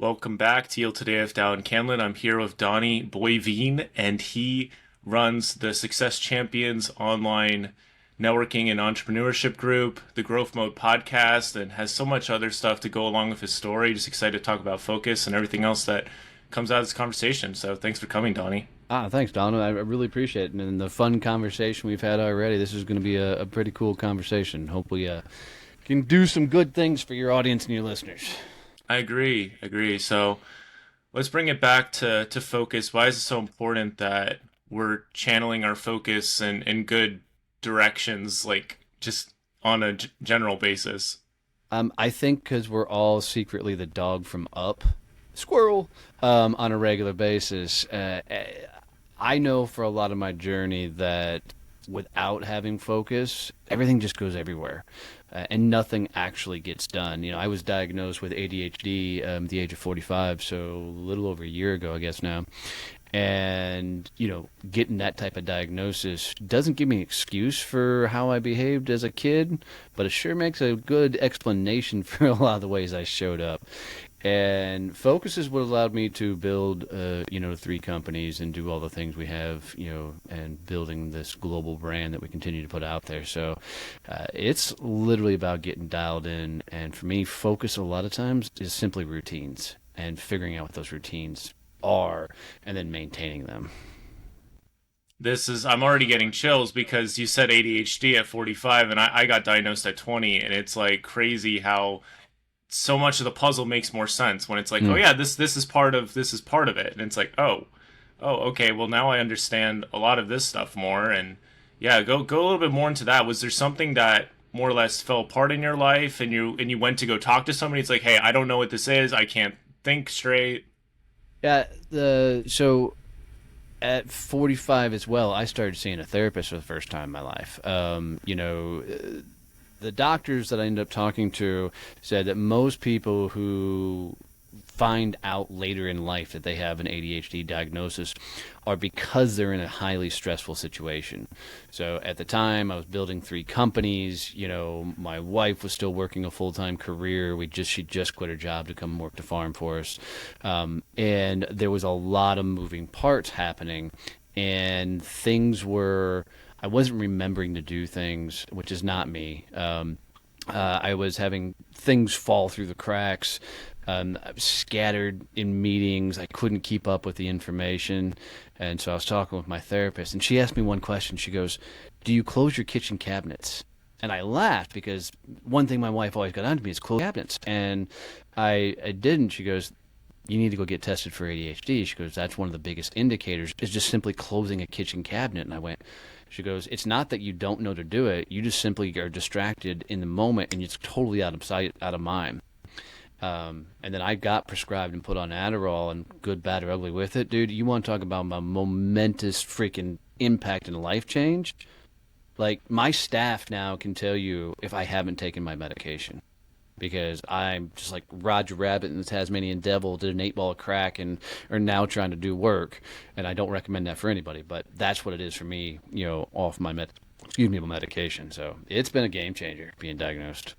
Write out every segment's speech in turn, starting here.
Welcome back to Yield Today with Dallin Candland. I'm here with Donnie Boivin, and he runs the Success Champions online networking and entrepreneurship group, the Growth Mode podcast, and has so much other stuff to go along with his story. Just excited to talk about focus and everything else that comes out of this conversation. So thanks for coming, Donnie. Thanks, Don. I really appreciate it. And the fun conversation we've had already. This is going to be a pretty cool conversation. Hopefully, can do some good things for your audience and your listeners. I agree. So let's bring it back to focus. Why is it so important that we're channeling our focus in good directions, like just on a general basis? I think because we're all secretly the dog from Up, squirrel, on a regular basis. I know for a lot of my journey that without having focus, everything just goes everywhere. And nothing actually gets done. I was diagnosed with ADHD at the age of 45, so a little over a year ago, I guess now. And, getting that type of diagnosis doesn't give me an excuse for how I behaved as a kid, but it sure makes a good explanation for a lot of the ways I showed up. And focus is what allowed me to build, 3 companies and do all the things we have, and building this global brand that we continue to put out there. So it's literally about getting dialed in. And for me, focus a lot of times is simply routines and figuring out what those routines are and then maintaining them. I'm already getting chills because you said ADHD at 45 and I got diagnosed at 20, and it's like crazy how so much of the puzzle makes more sense when it's like, oh yeah, this is part of it, and it's like, oh, okay, well now I understand a lot of this stuff more, and yeah, go a little bit more into that. Was there something that more or less fell apart in your life, and you went to go talk to somebody? It's like, hey, I don't know what this is. I can't think straight. Yeah. So at 45 as well, I started seeing a therapist for the first time in my life. The doctors that I ended up talking to said that most people who find out later in life that they have an ADHD diagnosis are because they're in a highly stressful situation. So at the time, I was building 3 companies. My wife was still working a full-time career. She just quit her job to come work the farm for us. And there was a lot of moving parts happening, and I wasn't remembering to do things, which is not me. I was having things fall through the cracks. I was scattered in meetings. I couldn't keep up with the information. And so I was talking with my therapist, and she asked me one question. She goes, "Do you close your kitchen cabinets?" And I laughed because one thing my wife always got on to me is close cabinets. And I didn't. She goes, "You need to go get tested for ADHD." She goes, "That's one of the biggest indicators, is just simply closing a kitchen cabinet." And I went, she goes, "It's not that you don't know to do it. You just simply are distracted in the moment, and it's totally out of sight, out of mind." And then I got prescribed and put on Adderall, and good, bad, or ugly with it. Dude, you want to talk about my momentous freaking impact and life change? Like, my staff now can tell you if I haven't taken my medication, because I'm just like Roger Rabbit and the Tasmanian Devil, did an 8-ball of crack and are now trying to do work. And I don't recommend that for anybody, but that's what it is for me, off my medication. So it's been a game changer being diagnosed.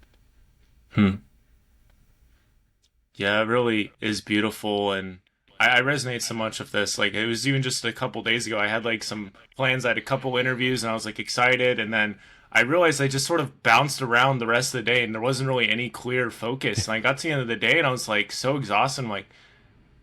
Yeah, it really is beautiful, and I resonate so much with this. Like, it was even just a couple days ago, I had like some plans. I had a couple interviews, and I was like excited, and then I realized I just sort of bounced around the rest of the day, and there wasn't really any clear focus. And I got to the end of the day, and I was like so exhausted. I'm like,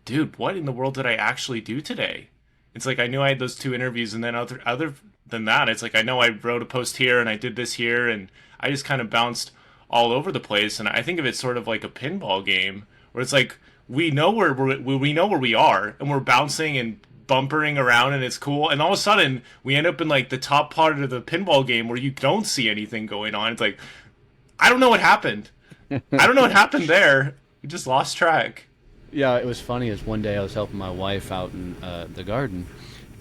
dude, what in the world did I actually do today? It's like I knew I had those 2 interviews, and then other than that, it's like I know I wrote a post here and I did this here, and I just kind of bounced all over the place. And I think of it sort of like a pinball game, where it's like we know where we are, and we're bouncing and bumpering around, and it's cool, and all of a sudden we end up in like the top part of the pinball game where you don't see anything going on. It's like, I don't know what happened. I don't know what happened there. We just lost track. Yeah, it was funny as one day I was helping my wife out in the garden,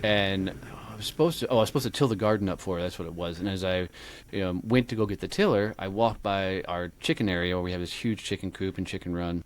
and I was supposed to till the garden up for her. That's what it was. And as I went to go get the tiller, I walked by our chicken area where we have this huge chicken coop and chicken run.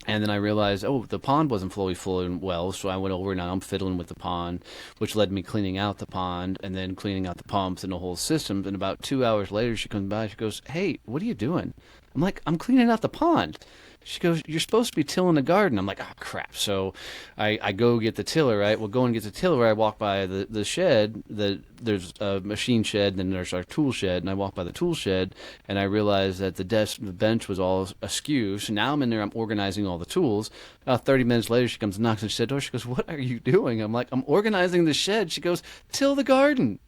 And then I realized, the pond wasn't fully flowing well, so I went over and I'm fiddling with the pond, which led me cleaning out the pond and then cleaning out the pumps and the whole system. And about 2 hours later, she comes by, she goes, "Hey, what are you doing?" I'm like, "I'm cleaning out the pond." She goes, "You're supposed to be tilling the garden." I'm like, "Oh, crap." So I go get the tiller, right? Well, go and get the tiller. I walk by the shed. There's a machine shed, and then there's our tool shed. And I walk by the tool shed, and I realize that the bench was all askew. So now I'm in there, I'm organizing all the tools. About 30 minutes later, she comes and knocks on the shed door. She goes, "What are you doing?" I'm like, "I'm organizing the shed." She goes, "Till the garden."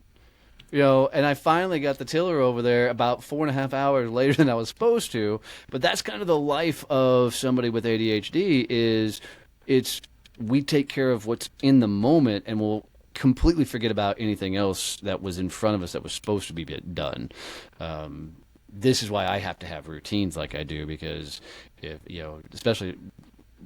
And I finally got the tiller over there about 4.5 hours later than I was supposed to. But that's kind of the life of somebody with ADHD is it's we take care of what's in the moment and we'll completely forget about anything else that was in front of us that was supposed to be done. This is why I have to have routines like I do because if especially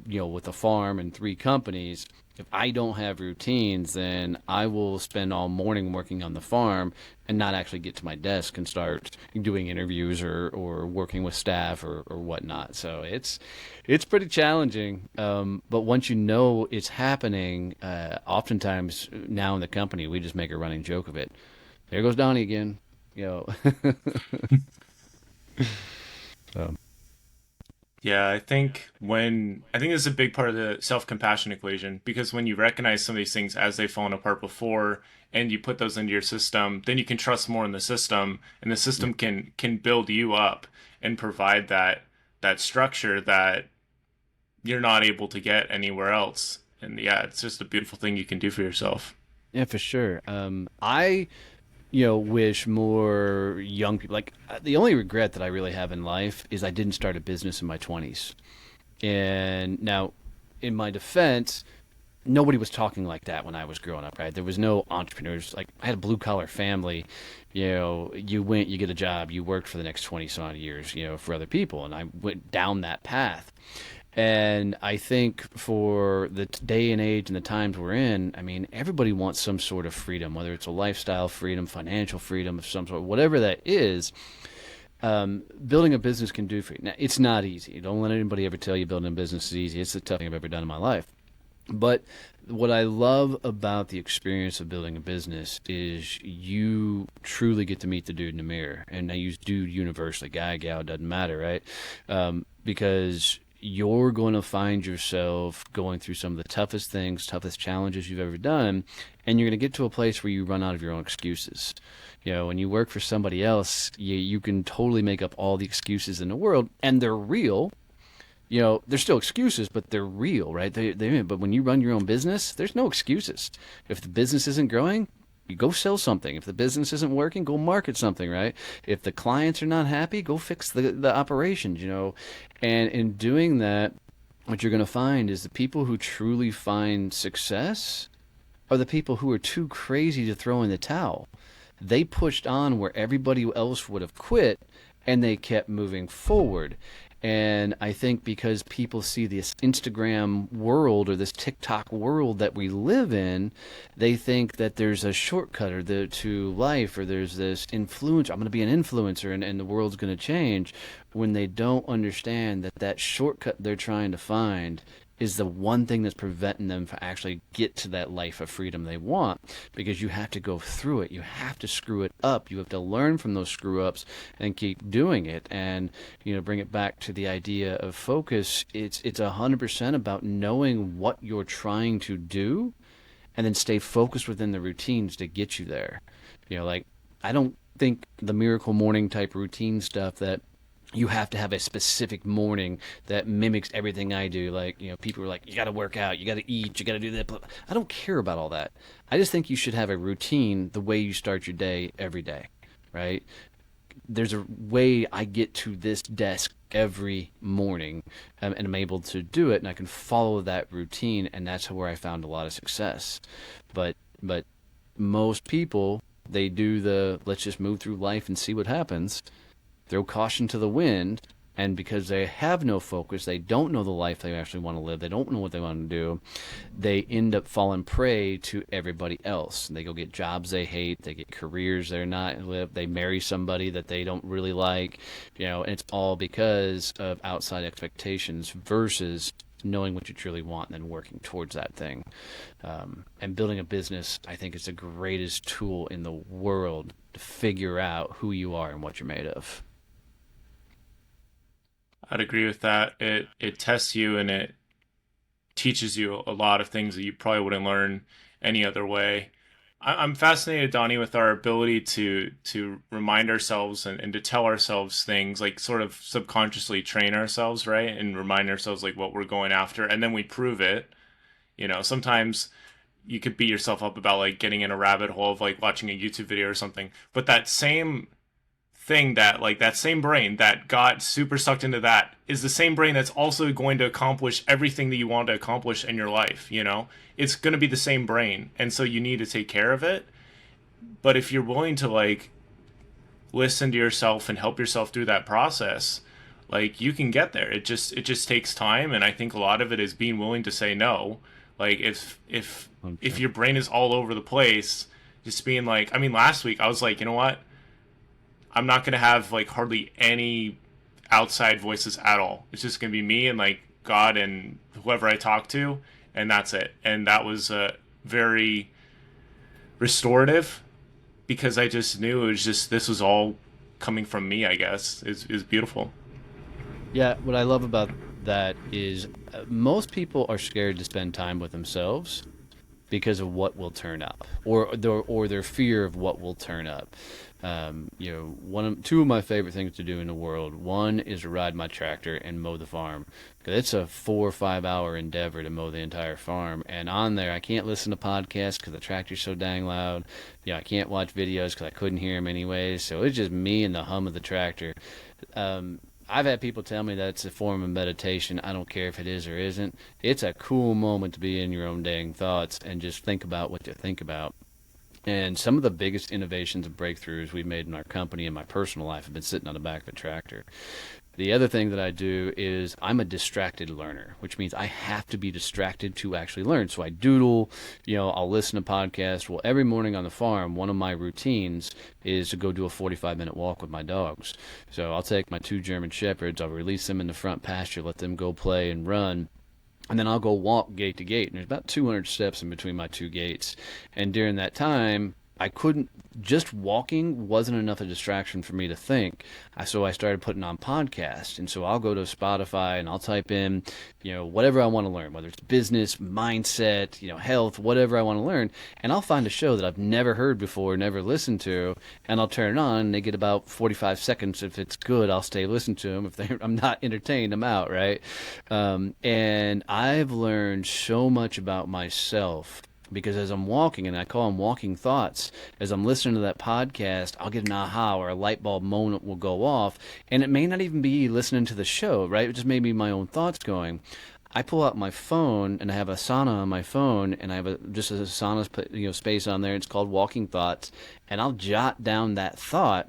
with a farm and 3 companies, if I don't have routines, then I will spend all morning working on the farm and not actually get to my desk and start doing interviews or working with staff or whatnot. So it's pretty challenging. But once you know it's happening, oftentimes now in the company, we just make a running joke of it. There goes Donnie again. You know. So. Yeah, I think this is a big part of the self-compassion equation because when you recognize some of these things as they've fallen apart before and you put those into your system, then you can trust more in the system and the system can build you up and provide that structure that you're not able to get anywhere else. And yeah, it's just a beautiful thing you can do for yourself. Yeah, for sure. I wish more young people like the only regret that I really have in life is I didn't start a business in my 20s. And now, in my defense, nobody was talking like that when I was growing up, right? There was no entrepreneurs. Like, I had a blue collar family. You get a job, you worked for the next 20 some odd years, for other people. And I went down that path. And I think for the day and age and the times we're in, I mean, everybody wants some sort of freedom, whether it's a lifestyle freedom, financial freedom of some sort, whatever that is. Building a business can do for you. Now, it's not easy. Don't let anybody ever tell you building a business is easy. It's the toughest thing I've ever done in my life. But what I love about the experience of building a business is you truly get to meet the dude in the mirror. And I use dude universally, guy, gal, doesn't matter, right? Because you're going to find yourself going through some of the toughest things, toughest challenges you've ever done, and you're going to get to a place where you run out of your own excuses. When you work for somebody else, you can totally make up all the excuses in the world, and they're real. They're still excuses, but they're real, right? But when you run your own business, there's no excuses. If the business isn't growing, you go sell something. If the business isn't working, go market something, right? If the clients are not happy, go fix the operations, And in doing that, what you're going to find is the people who truly find success are the people who are too crazy to throw in the towel. They pushed on where everybody else would have quit, and they kept moving forward. And I think because people see this Instagram world or this TikTok world that we live in, they think that there's a shortcut to life, or there's this influence. I'm going to be an influencer and the world's going to change, when they don't understand that shortcut they're trying to find is the one thing that's preventing them from actually get to that life of freedom they want, because you have to go through it. You have to screw it up. You have to learn from those screw ups and keep doing it. And, bring it back to the idea of focus. It's 100% about knowing what you're trying to do and then stay focused within the routines to get you there. Like, I don't think the miracle morning type routine stuff that you have to have a specific morning that mimics everything I do. Like, people are like, you got to work out, you got to eat, you got to do that. I don't care about all that. I just think you should have a routine the way you start your day every day, right? There's a way I get to this desk every morning, and I'm able to do it, and I can follow that routine, and that's where I found a lot of success. But most people, they do let's just move through life and see what happens, throw caution to the wind, and because they have no focus, they don't know the life they actually want to live, they don't know what they want to do, they end up falling prey to everybody else. They go get jobs they hate, they get careers they're not live, they marry somebody that they don't really like, and it's all because of outside expectations versus knowing what you truly want and then working towards that thing. And building a business, I think, is the greatest tool in the world to figure out who you are and what you're made of. I'd agree with that. It tests you and it teaches you a lot of things that you probably wouldn't learn any other way. I'm fascinated, Donnie, with our ability to remind ourselves and to tell ourselves things, like sort of subconsciously train ourselves, right? And remind ourselves like what we're going after, and then we prove it. Sometimes you could beat yourself up about like getting in a rabbit hole of like watching a YouTube video or something. But that same thing, that like that same brain that got super sucked into that is the same brain that's also going to accomplish everything that you want to accomplish in your life. It's going to be the same brain, and so you need to take care of it. But if you're willing to like listen to yourself and help yourself through that process, like you can get there. It just takes time, and I think a lot of it is being willing to say no. Like if your brain is all over the place, just being like, I mean, last week I was like, you know what, I'm not going to have like hardly any outside voices at all. It's just going to be me and like God and whoever I talk to, and that's it. And that was very restorative, because I just knew it was just, this was all coming from me, I guess. Is beautiful. Yeah, what I love about that is most people are scared to spend time with themselves because of what will turn up, or their fear of what will turn up. Two of my favorite things to do in the world. One is to ride my tractor and mow the farm, because it's a 4 or 5 hour endeavor to mow the entire farm. And on there, I can't listen to podcasts because the tractor's so dang loud. I can't watch videos because I couldn't hear them anyways. So it's just me and the hum of the tractor. I've had people tell me that it's a form of meditation. I don't care if it is or isn't. It's a cool moment to be in your own dang thoughts and just think about what you think about. And some of the biggest innovations and breakthroughs we've made in our company and my personal life have been sitting on the back of a tractor. The other thing that I do is I'm a distracted learner, which means I have to be distracted to actually learn. So I doodle, I'll listen to podcasts. Well, every morning on the farm, one of my routines is to go do a 45-minute walk with my dogs. So I'll take my 2 German Shepherds, I'll release them in the front pasture, let them go play and run. And then I'll go walk gate to gate. And there's about 200 steps in between my two gates. And during that time, just walking wasn't enough a distraction for me to think. So I started putting on podcasts. And so I'll go to Spotify and I'll type in, whatever I want to learn, whether it's business, mindset, health, whatever I want to learn. And I'll find a show that I've never heard before, never listened to, and I'll turn it on and they get about 45 seconds. If it's good, I'll stay listen to them. If I'm not entertained, I'm out, right? And I've learned so much about myself, because as I'm walking, and I call them walking thoughts, as I'm listening to that podcast, I'll get an aha or a light bulb moment will go off, and it may not even be listening to the show, right? It just may be my own thoughts going. I pull out my phone, and I have Asana on my phone, and I have just a Asana space on there. It's called Walking Thoughts, and I'll jot down that thought.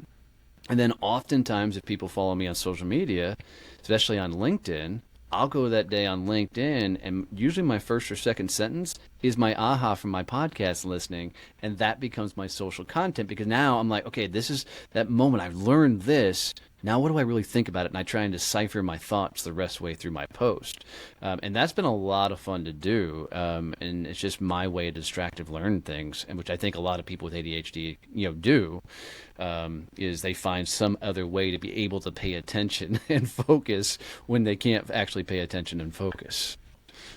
And then oftentimes, if people follow me on social media, especially on LinkedIn, I'll go that day on LinkedIn, and usually my first or second sentence is my aha from my podcast listening, and that becomes my social content, because now I'm like, okay, this is that moment. I've learned this. Now what do I really think about it? And I try and decipher my thoughts the rest way through my post. And that's been a lot of fun to do. And it's just my way to distractive learn things, and which I think a lot of people with ADHD, do, is they find some other way to be able to pay attention and focus when they can't actually pay attention and focus.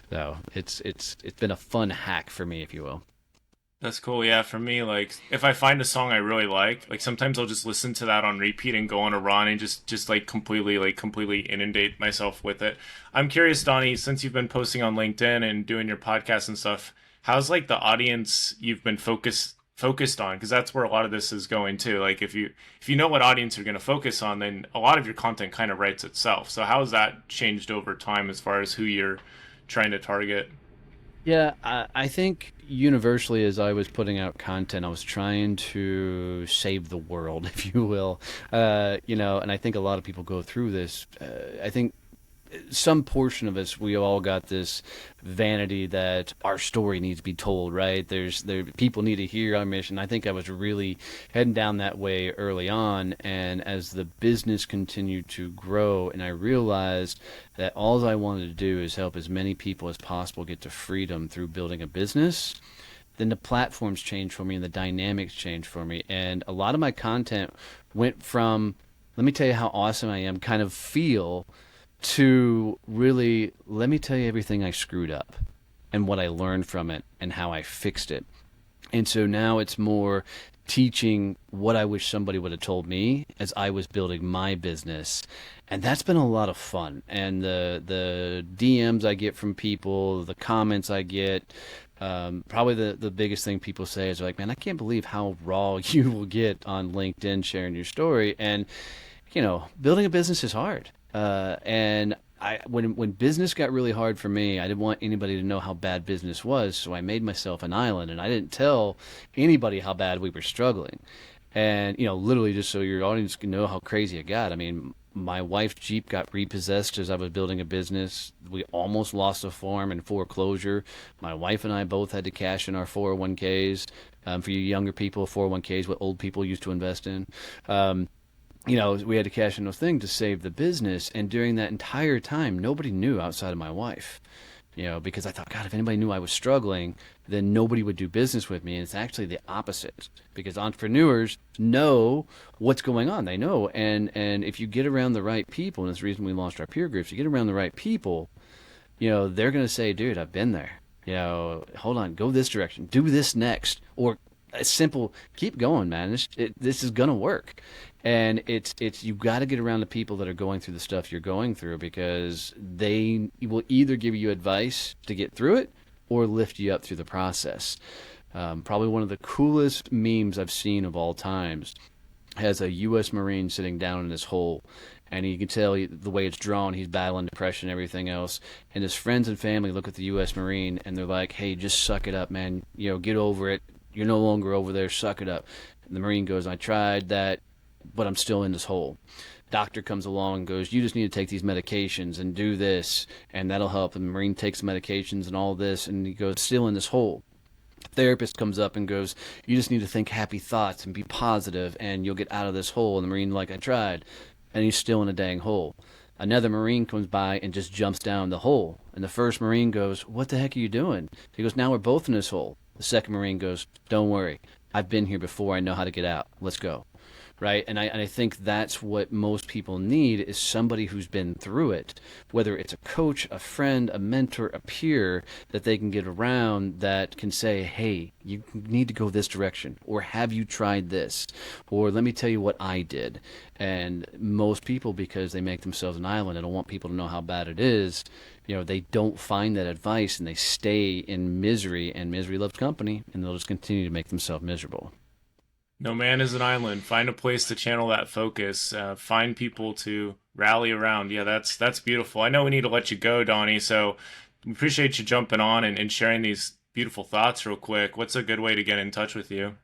So it's been a fun hack for me, if you will. That's cool. Yeah, for me, like if I find a song I really like sometimes I'll just listen to that on repeat and go on a run and just like completely inundate myself with it. I'm curious, Donnie, since you've been posting on LinkedIn and doing your podcast and stuff, how's like the audience you've been focused on? Because that's where a lot of this is going too. Like if you know what audience you're going to focus on, then a lot of your content kind of writes itself. So how has that changed over time as far as who you're trying to target? Yeah, I think universally, as I was putting out content, I was trying to save the world, if you will. And I think a lot of people go through this. I think some portion of us, we all got this vanity that our story needs to be told, right? People need to hear our mission. I think I was really heading down that way early on, and as the business continued to grow, and I realized that all I wanted to do is help as many people as possible get to freedom through building a business. Then the platforms changed for me and the dynamics changed for me, and a lot of my content went from, let me tell you how awesome I am, kind of feel to really let me tell you everything I screwed up and what I learned from it and how I fixed it. And so now it's more teaching what I wish somebody would have told me as I was building my business. And that's been a lot of fun. And the DMs I get from people, the comments I get, probably the biggest thing people say is like, man, I can't believe how raw you will get on LinkedIn sharing your story. And, building a business is hard. And when business got really hard for me, I didn't want anybody to know how bad business was, so I made myself an island, and I didn't tell anybody how bad we were struggling. And literally, just so your audience can know how crazy it got. I mean, my wife's Jeep got repossessed as I was building a business. We almost lost a farm in foreclosure. My wife and I both had to cash in our 401ks. For you younger people, 401ks, what old people used to invest in. We had to cash in those things to save the business. And during that entire time, nobody knew outside of my wife, because I thought, God, if anybody knew I was struggling, then nobody would do business with me. And it's actually the opposite, because entrepreneurs know what's going on. They know. And if you get around the right people, and that's the reason we launched our peer groups, you get around the right people, they're going to say, dude, I've been there. Hold on, go this direction, do this next. Or a simple, keep going, man. This is going to work. And it's you got to get around the people that are going through the stuff you're going through, because they will either give you advice to get through it or lift you up through the process. Probably one of the coolest memes I've seen of all times has a U.S. Marine sitting down in this hole, and you can tell the way it's drawn, he's battling depression and everything else. And his friends and family look at the U.S. Marine, and they're like, hey, just suck it up, man. Get over it. You're no longer over there. Suck it up. And the Marine goes, I tried that, but I'm still in this hole. Doctor comes along and goes, you just need to take these medications and do this, and that'll help. And the Marine takes medications and all this, and he goes, still in this hole. Therapist comes up and goes, you just need to think happy thoughts and be positive, and you'll get out of this hole. And the Marine, like, I tried, and he's still in a dang hole. Another Marine comes by and just jumps down the hole. And the first Marine goes, what the heck are you doing? He goes, now we're both in this hole. The second Marine goes, don't worry. I've been here before. I know how to get out. Let's go. Right? And I think that's what most people need, is somebody who's been through it, whether it's a coach, a friend, a mentor, a peer that they can get around that can say, hey, you need to go this direction, or have you tried this, or let me tell you what I did. And most people, because they make themselves an island and don't want people to know how bad it is, they don't find that advice, and they stay in misery, and misery loves company, and they'll just continue to make themselves miserable. No man is an island. Find a place to channel that focus. Find people to rally around. Yeah, that's beautiful. I know we need to let you go, Donnie, so we appreciate you jumping on and sharing these beautiful thoughts real quick. What's a good way to get in touch with you?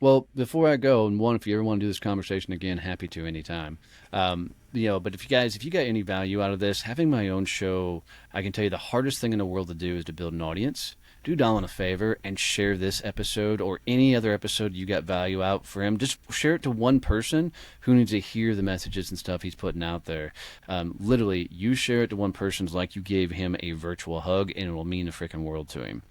Well, before I go, and one, if you ever want to do this conversation again, happy to anytime. But if you got any value out of this, having my own show, I can tell you the hardest thing in the world to do is to build an audience. Do Dallin a favor and share this episode or any other episode you got value out for him. Just share it to one person who needs to hear the messages and stuff he's putting out there. Literally, you share it to one person like you gave him a virtual hug, and it will mean the freaking world to him.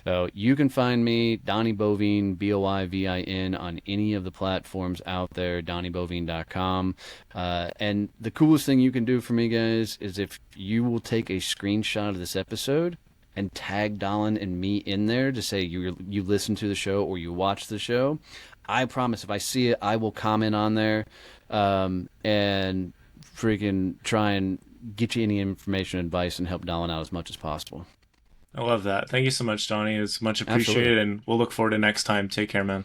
So you can find me, Donnie Boivin, Boivin, on any of the platforms out there, DonnieBoivin.com. And the coolest thing you can do for me, guys, is if you will take a screenshot of this episode and tag Dallin and me in there to say you listen to the show or you watch the show, I promise if I see it, I will comment on there and freaking try and get you any information, advice, and help Dallin out as much as possible. I love that. Thank you so much, Donnie. It's much appreciated, Absolutely. and we'll look forward to next time. Take care, man.